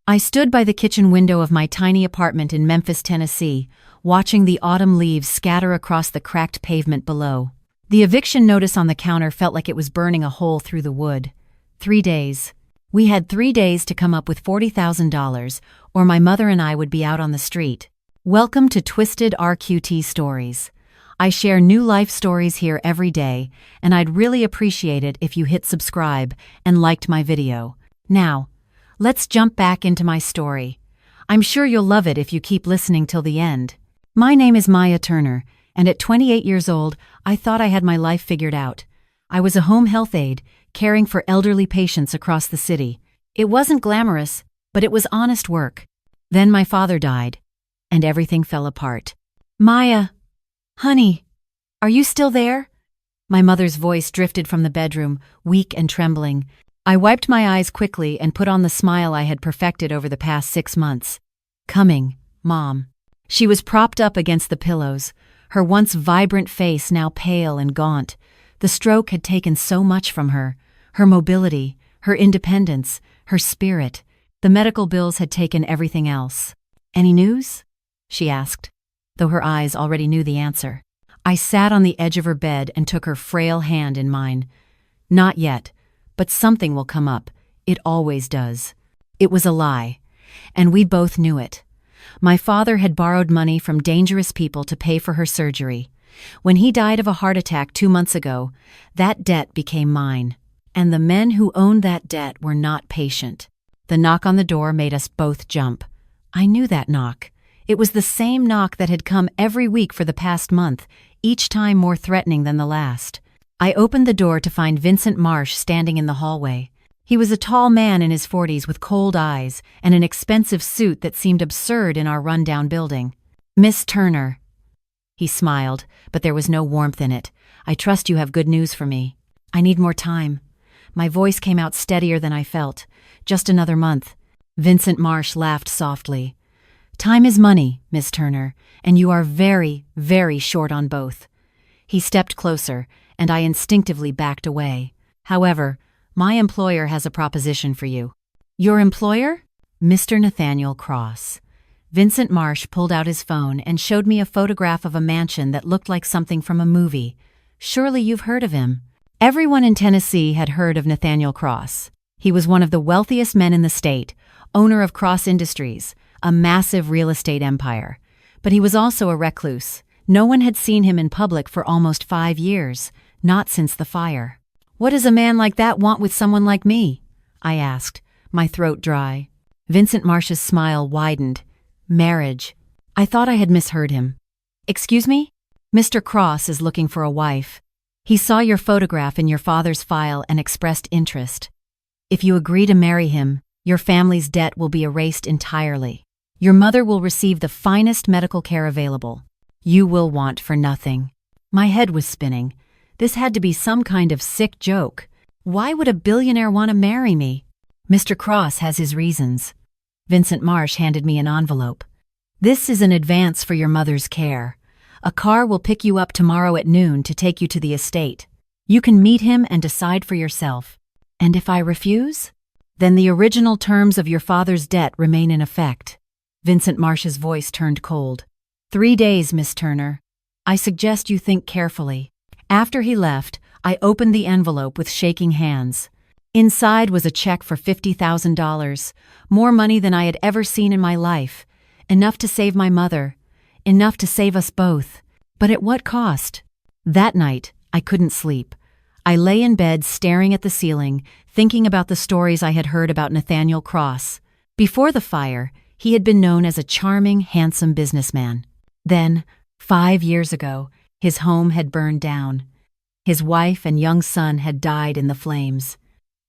I stood by the kitchen window of my tiny apartment in Memphis, Tennessee, watching the autumn leaves scatter across the cracked pavement below. The eviction notice on the counter felt like it was burning a hole through the wood. 3 days. We had 3 days to come up with $40,000, or my mother and I would be out on the street. Welcome to Twisted RQT Stories. I share new life stories here every day, and I'd really appreciate it if you hit subscribe and liked my video. Now, let's jump back into my story. I'm sure you'll love it if you keep listening till the end. My name is Maya Turner, and at 28 years old, I thought I had my life figured out. I was a home health aide, caring for elderly patients across the city. It wasn't glamorous, but it was honest work. Then my father died, and everything fell apart. Maya, honey, are you still there? My mother's voice drifted from the bedroom, weak and trembling. I wiped my eyes quickly and put on the smile I had perfected over the past 6 months. Coming, Mom. She was propped up against the pillows, her once vibrant face now pale and gaunt. The stroke had taken so much from her mobility, her independence, her spirit. The medical bills had taken everything else. Any news? She asked, though her eyes already knew the answer. I sat on the edge of her bed and took her frail hand in mine. Not yet, but something will come up. It always does. It was a lie, and we both knew it. My father had borrowed money from dangerous people to pay for her surgery. When he died of a heart attack 2 months ago, that debt became mine. And the men who owned that debt were not patient. The knock on the door made us both jump. I knew that knock. It was the same knock that had come every week for the past month, each time more threatening than the last. I opened the door to find Vincent Marsh standing in the hallway. He was a tall man in his 40s with cold eyes and an expensive suit that seemed absurd in our rundown building. Miss Turner. He smiled, but there was no warmth in it. I trust you have good news for me. I need more time. My voice came out steadier than I felt. Just another month. Vincent Marsh laughed softly. Time is money, Miss Turner, and you are very, very short on both. He stepped closer, and I instinctively backed away. However, my employer has a proposition for you. Your employer? Mr. Nathaniel Cross. Vincent Marsh pulled out his phone and showed me a photograph of a mansion that looked like something from a movie. Surely you've heard of him. Everyone in Tennessee had heard of Nathaniel Cross. He was one of the wealthiest men in the state, owner of Cross Industries, a massive real estate empire. But he was also a recluse. No one had seen him in public for almost 5 years, not since the fire. What does a man like that want with someone like me? I asked, my throat dry. Vincent Marsh's smile widened. Marriage. I thought I had misheard him. Excuse me? Mr. Cross is looking for a wife. He saw your photograph in your father's file and expressed interest. If you agree to marry him, your family's debt will be erased entirely. Your mother will receive the finest medical care available. You will want for nothing. My head was spinning. This had to be some kind of sick joke. Why would a billionaire want to marry me? Mr. Cross has his reasons. Vincent Marsh handed me an envelope. This is an advance for your mother's care. A car will pick you up tomorrow at noon to take you to the estate. You can meet him and decide for yourself. And if I refuse? Then the original terms of your father's debt remain in effect. Vincent Marsh's voice turned cold. 3 days, Miss Turner. I suggest you think carefully. After he left, I opened the envelope with shaking hands. Inside was a check for $50,000, more money than I had ever seen in my life. Enough to save my mother. Enough to save us both. But at what cost? That night, I couldn't sleep. I lay in bed staring at the ceiling, thinking about the stories I had heard about Nathaniel Cross. Before the fire, he had been known as a charming, handsome businessman. Then, 5 years ago, his home had burned down. His wife and young son had died in the flames.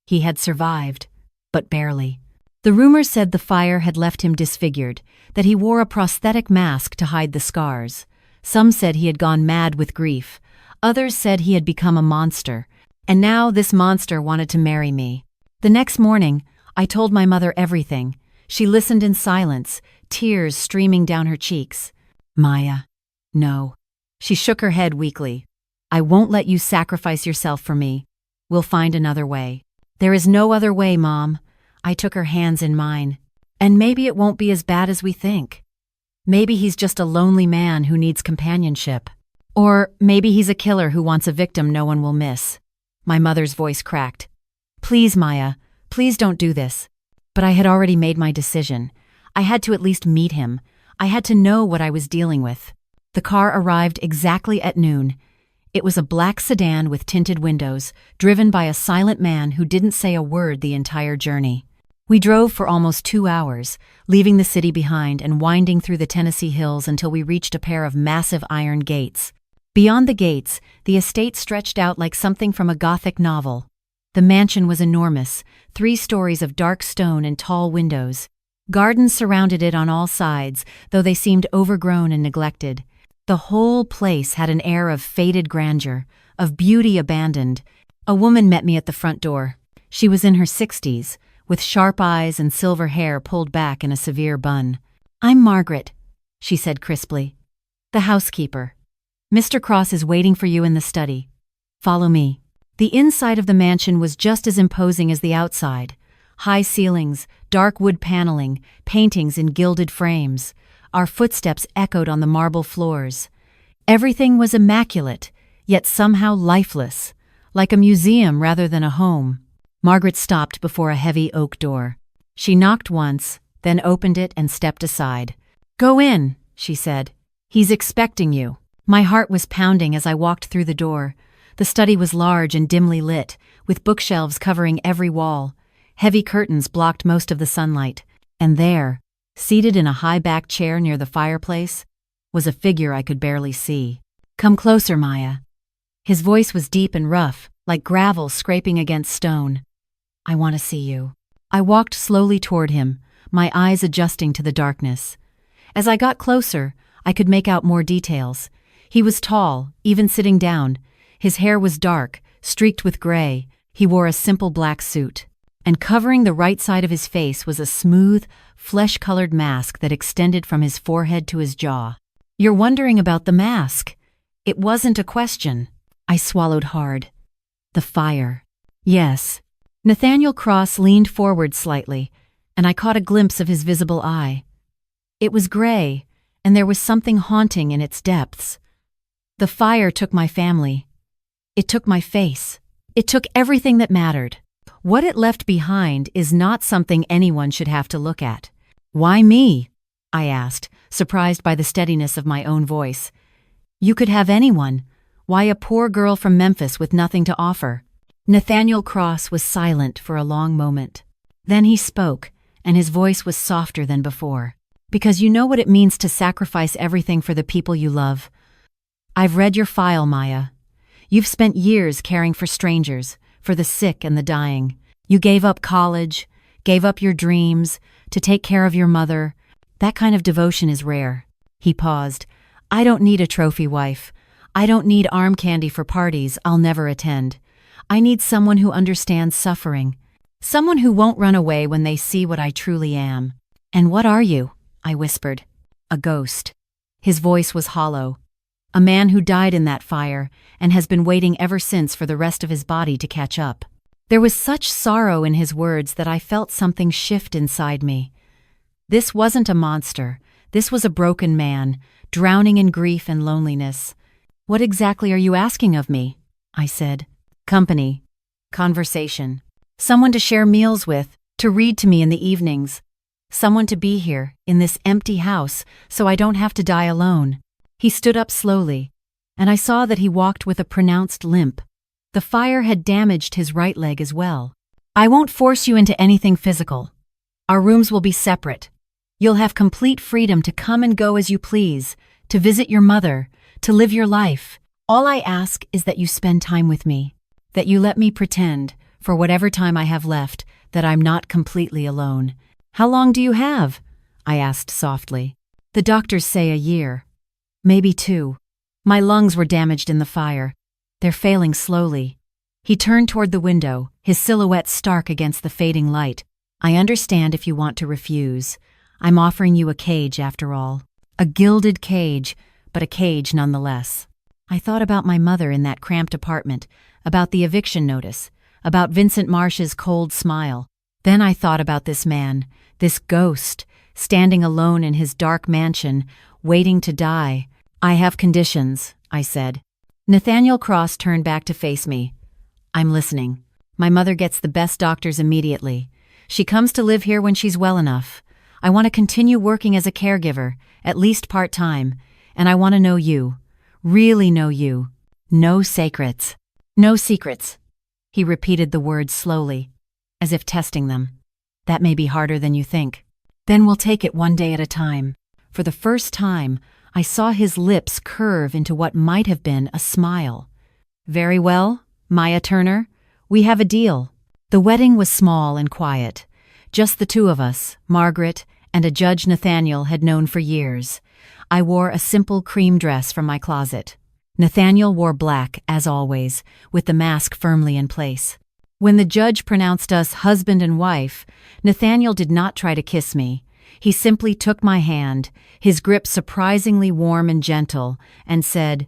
He had survived, but barely. The rumors said the fire had left him disfigured, that he wore a prosthetic mask to hide the scars. Some said he had gone mad with grief. Others said he had become a monster. And now this monster wanted to marry me. The next morning, I told my mother everything. She listened in silence, tears streaming down her cheeks. Maya. No. She shook her head weakly. I won't let you sacrifice yourself for me. We'll find another way. There is no other way, Mom. I took her hands in mine. And maybe it won't be as bad as we think. Maybe he's just a lonely man who needs companionship. Or maybe he's a killer who wants a victim no one will miss. My mother's voice cracked. Please, Maya, please don't do this. But I had already made my decision. I had to at least meet him. I had to know what I was dealing with. The car arrived exactly at noon. It was a black sedan with tinted windows, driven by a silent man who didn't say a word the entire journey. We drove for almost 2 hours, leaving the city behind and winding through the Tennessee hills until we reached a pair of massive iron gates. Beyond the gates, the estate stretched out like something from a Gothic novel. The mansion was enormous, 3 stories of dark stone and tall windows. Gardens surrounded it on all sides, though they seemed overgrown and neglected. The whole place had an air of faded grandeur, of beauty abandoned. A woman met me at the front door. She was in her 60s, with sharp eyes and silver hair pulled back in a severe bun. "I'm Margaret," she said crisply. "The housekeeper. Mr. Cross is waiting for you in the study. Follow me." The inside of the mansion was just as imposing as the outside. High ceilings, dark wood paneling, paintings in gilded frames. Our footsteps echoed on the marble floors. Everything was immaculate, yet somehow lifeless, like a museum rather than a home. Margaret stopped before a heavy oak door. She knocked once, then opened it and stepped aside. "Go in," she said. "He's expecting you." My heart was pounding as I walked through the door. The study was large and dimly lit, with bookshelves covering every wall. Heavy curtains blocked most of the sunlight. And there, seated in a high-backed chair near the fireplace, was a figure I could barely see. "Come closer, Maya." His voice was deep and rough, like gravel scraping against stone. "I want to see you." I walked slowly toward him, my eyes adjusting to the darkness. As I got closer, I could make out more details. He was tall, even sitting down. His hair was dark, streaked with gray. He wore a simple black suit. And covering the right side of his face was a smooth, flesh-colored mask that extended from his forehead to his jaw. "You're wondering about the mask." It wasn't a question. I swallowed hard. "The fire." "Yes." Nathaniel Cross leaned forward slightly, and I caught a glimpse of his visible eye. It was gray, and there was something haunting in its depths. "The fire took my family. It took my face. It took everything that mattered. What it left behind is not something anyone should have to look at." "Why me?" I asked, surprised by the steadiness of my own voice. "You could have anyone. Why a poor girl from Memphis with nothing to offer?" Nathaniel Cross was silent for a long moment. Then he spoke, and his voice was softer than before. "Because you know what it means to sacrifice everything for the people you love. I've read your file, Maya. You've spent years caring for strangers, for the sick and the dying. You gave up college, gave up your dreams, to take care of your mother. That kind of devotion is rare." He paused. "I don't need a trophy wife. I don't need arm candy for parties I'll never attend. I need someone who understands suffering. Someone who won't run away when they see what I truly am." "And what are you?" I whispered. "A ghost." His voice was hollow. "A man who died in that fire and has been waiting ever since for the rest of his body to catch up." There was such sorrow in his words that I felt something shift inside me. This wasn't a monster. This was a broken man, drowning in grief and loneliness. "What exactly are you asking of me?" I said. "Company. Conversation. Someone to share meals with, to read to me in the evenings. Someone to be here, in this empty house, so I don't have to die alone." He stood up slowly, and I saw that he walked with a pronounced limp. The fire had damaged his right leg as well. "I won't force you into anything physical. Our rooms will be separate. You'll have complete freedom to come and go as you please, to visit your mother, to live your life. All I ask is that you spend time with me, that you let me pretend, for whatever time I have left, that I'm not completely alone." "How long do you have?" I asked softly. "The doctors say a year. Maybe 2. My lungs were damaged in the fire. They're failing slowly." He turned toward the window, his silhouette stark against the fading light. "I understand if you want to refuse. I'm offering you a cage after all. A gilded cage, but a cage nonetheless." I thought about my mother in that cramped apartment, about the eviction notice, about Vincent Marsh's cold smile. Then I thought about this man, this ghost, standing alone in his dark mansion, waiting to die. "I have conditions," I said. Nathaniel Cross turned back to face me. "I'm listening. My mother gets the best doctors immediately. She comes to live here when she's well enough. I want to continue working as a caregiver, at least part-time, and I want to know you. Really know you. No secrets." "No secrets." He repeated the words slowly, as if testing them. "That may be harder than you think. Then we'll take it one day at a time." For the first time, I saw his lips curve into what might have been a smile. "Very well, Maya Turner. We have a deal." The wedding was small and quiet. Just the two of us, Margaret and a Judge Nathaniel had known for years. I wore a simple cream dress from my closet. Nathaniel wore black, as always, with the mask firmly in place. When the judge pronounced us husband and wife, Nathaniel did not try to kiss me. He simply took my hand, his grip surprisingly warm and gentle, and said,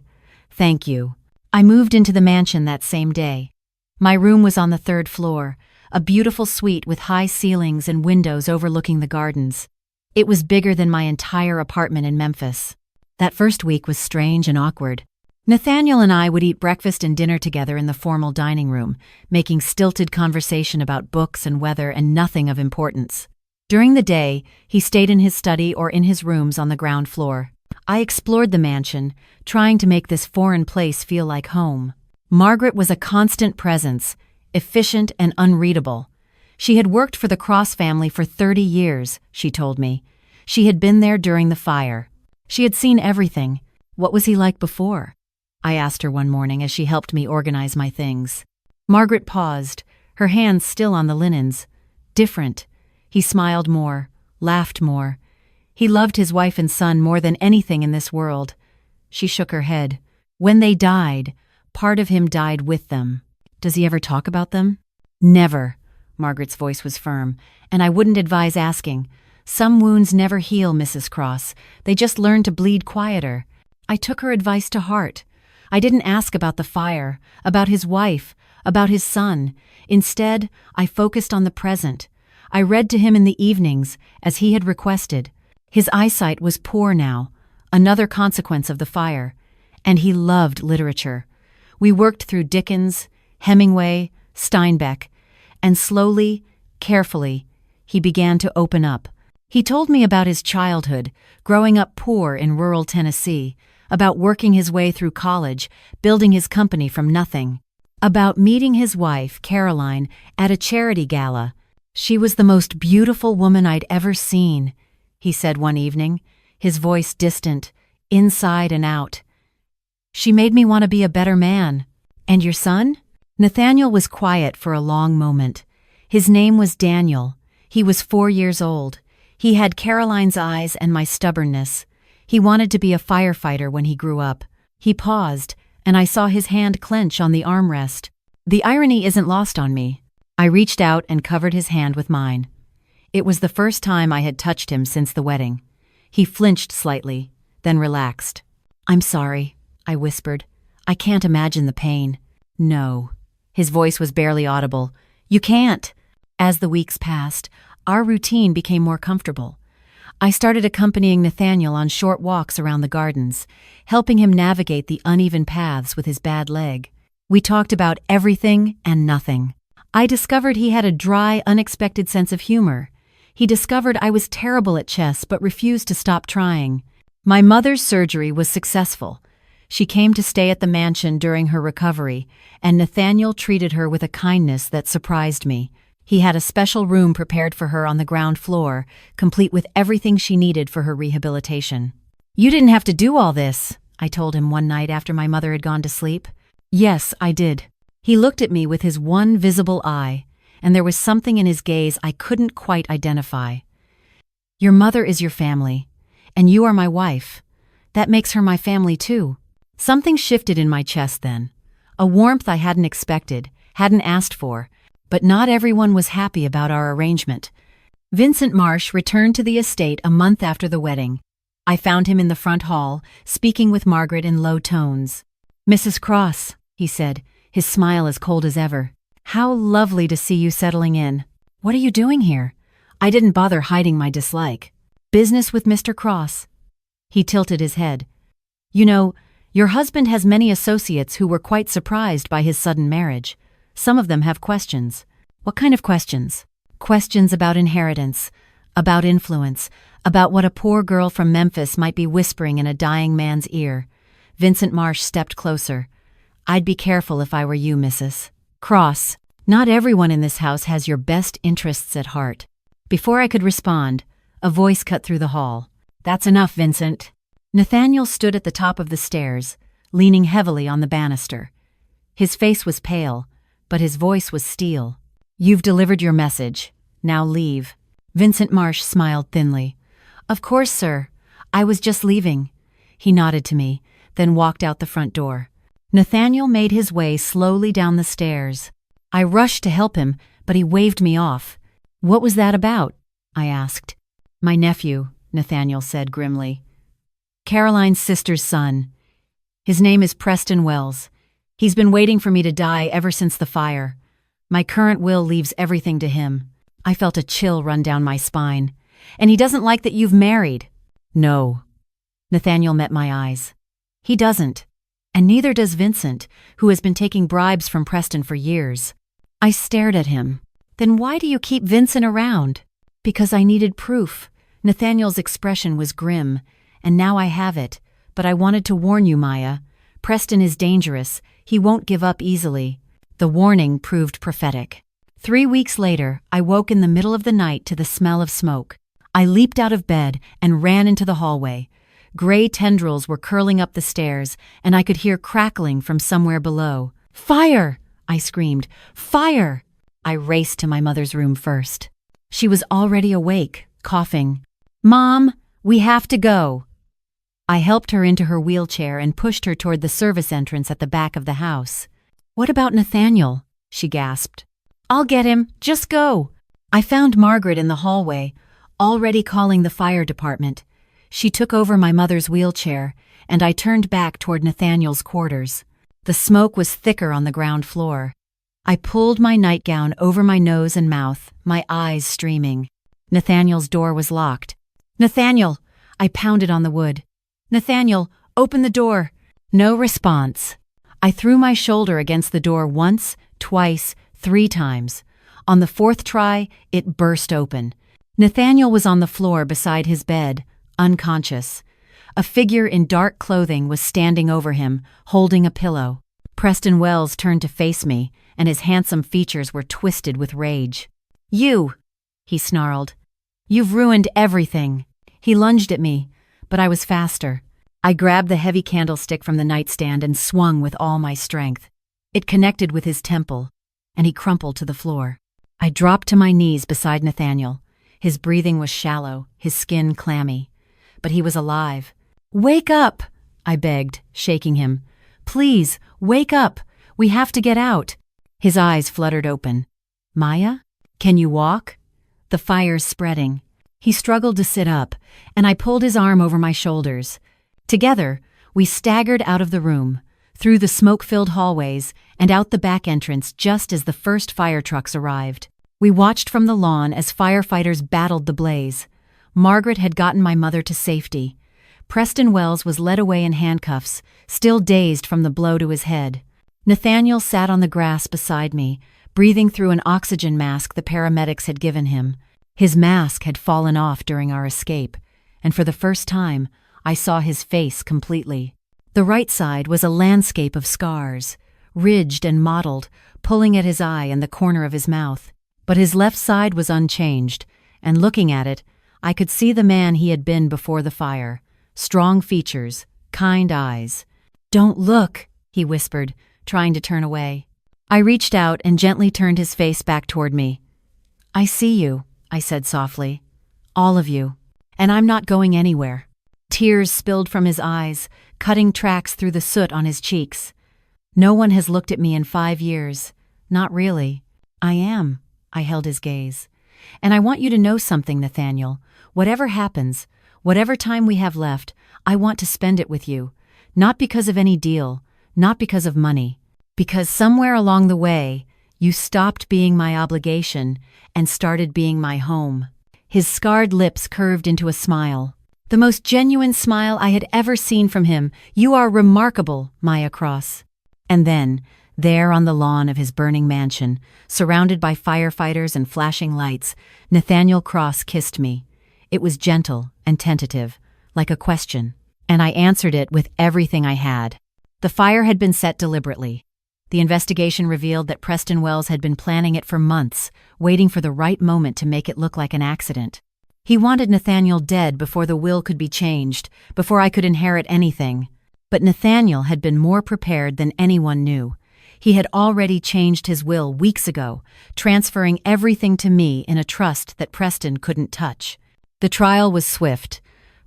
"Thank you." I moved into the mansion that same day. My room was on the 3rd floor, a beautiful suite with high ceilings and windows overlooking the gardens. It was bigger than my entire apartment in Memphis. That first week was strange and awkward. Nathaniel and I would eat breakfast and dinner together in the formal dining room, making stilted conversation about books and weather and nothing of importance. During the day, he stayed in his study or in his rooms on the ground floor. I explored the mansion, trying to make this foreign place feel like home. Margaret was a constant presence, efficient and unreadable. She had worked for the Cross family for 30 years, she told me. She had been there during the fire. She had seen everything. What was he like before? I asked her one morning as she helped me organize my things. Margaret paused, her hands still on the linens. Different. He smiled more, laughed more. He loved his wife and son more than anything in this world. She shook her head. When they died, part of him died with them. Does he ever talk about them? Never. Margaret's voice was firm, and I wouldn't advise asking. Some wounds never heal, Mrs. Cross. They just learn to bleed quieter. I took her advice to heart. I didn't ask about the fire, about his wife, about his son. Instead, I focused on the present. I read to him in the evenings, as he had requested. His eyesight was poor now, another consequence of the fire, and he loved literature. We worked through Dickens, Hemingway, Steinbeck, and slowly, carefully, he began to open up. He told me about his childhood, growing up poor in rural Tennessee, about working his way through college, building his company from nothing, about meeting his wife, Caroline, at a charity gala. "She was the most beautiful woman I'd ever seen," he said one evening, his voice distant, inside and out. "She made me want to be a better man." "And your son?" Nathaniel was quiet for a long moment. His name was Daniel. He was 4 years old. He had Caroline's eyes and my stubbornness. He wanted to be a firefighter when he grew up. He paused, and I saw his hand clench on the armrest. The irony isn't lost on me. I reached out and covered his hand with mine. It was the first time I had touched him since the wedding. He flinched slightly, then relaxed. "I'm sorry," I whispered. "I can't imagine the pain." "No." His voice was barely audible. "You can't." As the weeks passed, our routine became more comfortable. I started accompanying Nathaniel on short walks around the gardens, helping him navigate the uneven paths with his bad leg. We talked about everything and nothing. I discovered he had a dry, unexpected sense of humor. He discovered I was terrible at chess but refused to stop trying. My mother's surgery was successful. She came to stay at the mansion during her recovery, and Nathaniel treated her with a kindness that surprised me. He had a special room prepared for her on the ground floor, complete with everything she needed for her rehabilitation. "You didn't have to do all this," I told him one night after my mother had gone to sleep. "Yes, I did." He looked at me with his one visible eye, and there was something in his gaze I couldn't quite identify. "Your mother is your family, and you are my wife. That makes her my family too." Something shifted in my chest then. A warmth I hadn't expected, hadn't asked for, but not everyone was happy about our arrangement. Vincent Marsh returned to the estate a month after the wedding. I found him in the front hall, speaking with Margaret in low tones. "Mrs. Cross," he said, his smile as cold as ever. "How lovely to see you settling in." What are you doing here? I didn't bother hiding my dislike. Business with Mr. Cross. He tilted his head. You know, your husband has many associates who were quite surprised by his sudden marriage. Some of them have questions. What kind of questions? Questions about inheritance, about influence, about what a poor girl from Memphis might be whispering in a dying man's ear. Vincent Marsh stepped closer. I'd be careful if I were you, Mrs. Cross. Not everyone in this house has your best interests at heart. Before I could respond, a voice cut through the hall. That's enough, Vincent. Nathaniel stood at the top of the stairs, leaning heavily on the banister. His face was pale, but his voice was steel. You've delivered your message. Now leave. Vincent Marsh smiled thinly. Of course, sir. I was just leaving. He nodded to me, then walked out the front door. Nathaniel made his way slowly down the stairs. I rushed to help him, but he waved me off. What was that about? I asked. My nephew, Nathaniel said grimly. Caroline's sister's son. His name is Preston Wells. He's been waiting for me to die ever since the fire. My current will leaves everything to him. I felt a chill run down my spine. And he doesn't like that you've married. No. Nathaniel met my eyes. He doesn't. And neither does Vincent, who has been taking bribes from Preston for years. I stared at him. Then why do you keep Vincent around? Because I needed proof. Nathaniel's expression was grim, and now I have it. But I wanted to warn you, Maya. Preston is dangerous. He won't give up easily. The warning proved prophetic. 3 weeks later, I woke in the middle of the night to the smell of smoke. I leaped out of bed and ran into the hallway. Gray tendrils were curling up the stairs, and I could hear crackling from somewhere below. Fire! I screamed. Fire! I raced to my mother's room first. She was already awake, coughing. Mom, we have to go. I helped her into her wheelchair and pushed her toward the service entrance at the back of the house. What about Nathaniel? She gasped. I'll get him. Just go. I found Margaret in the hallway, already calling the fire department. She took over my mother's wheelchair, and I turned back toward Nathaniel's quarters. The smoke was thicker on the ground floor. I pulled my nightgown over my nose and mouth, my eyes streaming. Nathaniel's door was locked. Nathaniel! I pounded on the wood. Nathaniel, open the door. No response. I threw my shoulder against the door once, twice, 3 times. On the 4th try, it burst open. Nathaniel was on the floor beside his bed, unconscious. A figure in dark clothing was standing over him, holding a pillow. Preston Wells turned to face me, and his handsome features were twisted with rage. You! He snarled. You've ruined everything. He lunged at me, but I was faster. I grabbed the heavy candlestick from the nightstand and swung with all my strength. It connected with his temple, and he crumpled to the floor. I dropped to my knees beside Nathaniel. His breathing was shallow, his skin clammy. But he was alive. Wake up! I begged, shaking him. Please, wake up! We have to get out! His eyes fluttered open. Maya? Can you walk? The fire's spreading. He struggled to sit up, and I pulled his arm over my shoulders. Together, we staggered out of the room, through the smoke-filled hallways, and out the back entrance just as the first fire trucks arrived. We watched from the lawn as firefighters battled the blaze. Margaret had gotten my mother to safety. Preston Wells was led away in handcuffs, still dazed from the blow to his head. Nathaniel sat on the grass beside me, breathing through an oxygen mask the paramedics had given him. His mask had fallen off during our escape, and for the first time, I saw his face completely. The right side was a landscape of scars, ridged and mottled, pulling at his eye and the corner of his mouth. But his left side was unchanged, and looking at it, I could see the man he had been before the fire. Strong features, kind eyes. Don't look, he whispered, trying to turn away. I reached out and gently turned his face back toward me. I see you, I said softly. All of you. And I'm not going anywhere. Tears spilled from his eyes, cutting tracks through the soot on his cheeks. No one has looked at me in 5 years. Not really. I am. I held his gaze. And I want you to know something, Nathaniel. Whatever happens, whatever time we have left, I want to spend it with you. Not because of any deal, not because of money. Because somewhere along the way, You stopped being my obligation and started being my home." His scarred lips curved into a smile. The most genuine smile I had ever seen from him. "You are remarkable, Maya Cross." And then, there on the lawn of his burning mansion, surrounded by firefighters and flashing lights, Nathaniel Cross kissed me. It was gentle and tentative, like a question, and I answered it with everything I had. The fire had been set deliberately. The investigation revealed that Preston Wells had been planning it for months, waiting for the right moment to make it look like an accident. He wanted Nathaniel dead before the will could be changed, before I could inherit anything. But Nathaniel had been more prepared than anyone knew. He had already changed his will weeks ago, transferring everything to me in a trust that Preston couldn't touch. The trial was swift.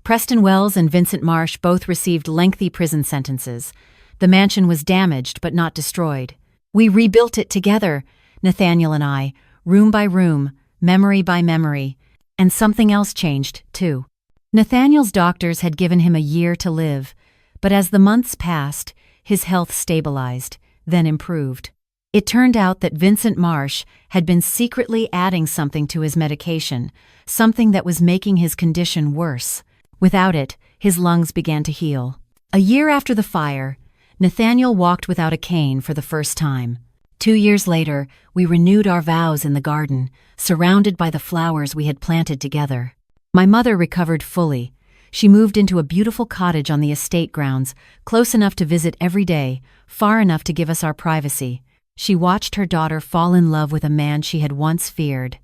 Preston Wells and Vincent Marsh both received lengthy prison sentences. The mansion was damaged but not destroyed. We rebuilt it together, Nathaniel and I, room by room, memory by memory. And something else changed, too. Nathaniel's doctors had given him a year to live, but as the months passed, his health stabilized, then improved. It turned out that Vincent Marsh had been secretly adding something to his medication, something that was making his condition worse. Without it, his lungs began to heal. A year after the fire, Nathaniel walked without a cane for the first time. 2 years later, we renewed our vows in the garden, surrounded by the flowers we had planted together. My mother recovered fully. She moved into a beautiful cottage on the estate grounds, close enough to visit every day, far enough to give us our privacy. She watched her daughter fall in love with a man she had once feared,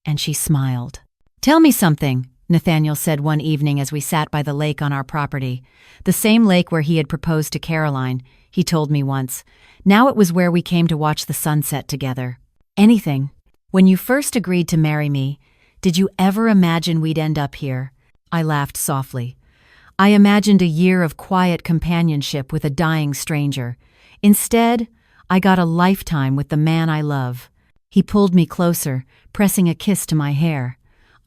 and she smiled. "Tell me something," Nathaniel said one evening as we sat by the lake on our property. The same lake where he had proposed to Caroline, he told me once. Now it was where we came to watch the sunset together. "Anything. When you first agreed to marry me, did you ever imagine we'd end up here?" I laughed softly. "I imagined a year of quiet companionship with a dying stranger. Instead, I got a lifetime with the man I love." He pulled me closer, pressing a kiss to my hair.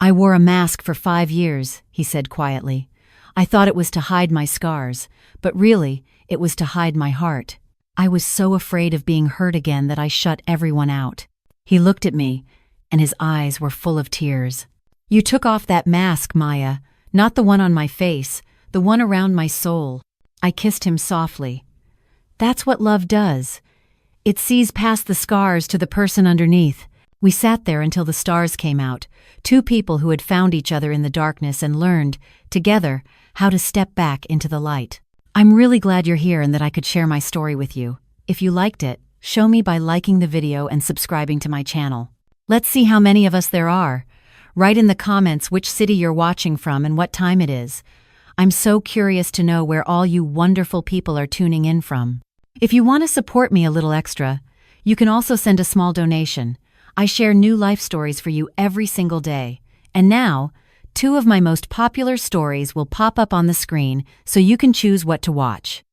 "I wore a mask for 5 years," he said quietly. "I thought it was to hide my scars, but really, it was to hide my heart. I was so afraid of being hurt again that I shut everyone out." He looked at me, and his eyes were full of tears. "You took off that mask, Maya, not the one on my face, the one around my soul." I kissed him softly. "That's what love does. It sees past the scars to the person underneath." We sat there until the stars came out, 2 people who had found each other in the darkness and learned, together, how to step back into the light. I'm really glad you're here and that I could share my story with you. If you liked it, show me by liking the video and subscribing to my channel. Let's see how many of us there are. Write in the comments which city you're watching from and what time it is. I'm so curious to know where all you wonderful people are tuning in from. If you want to support me a little extra, you can also send a small donation. I share new life stories for you every single day. And now, 2 of my most popular stories will pop up on the screen so you can choose what to watch.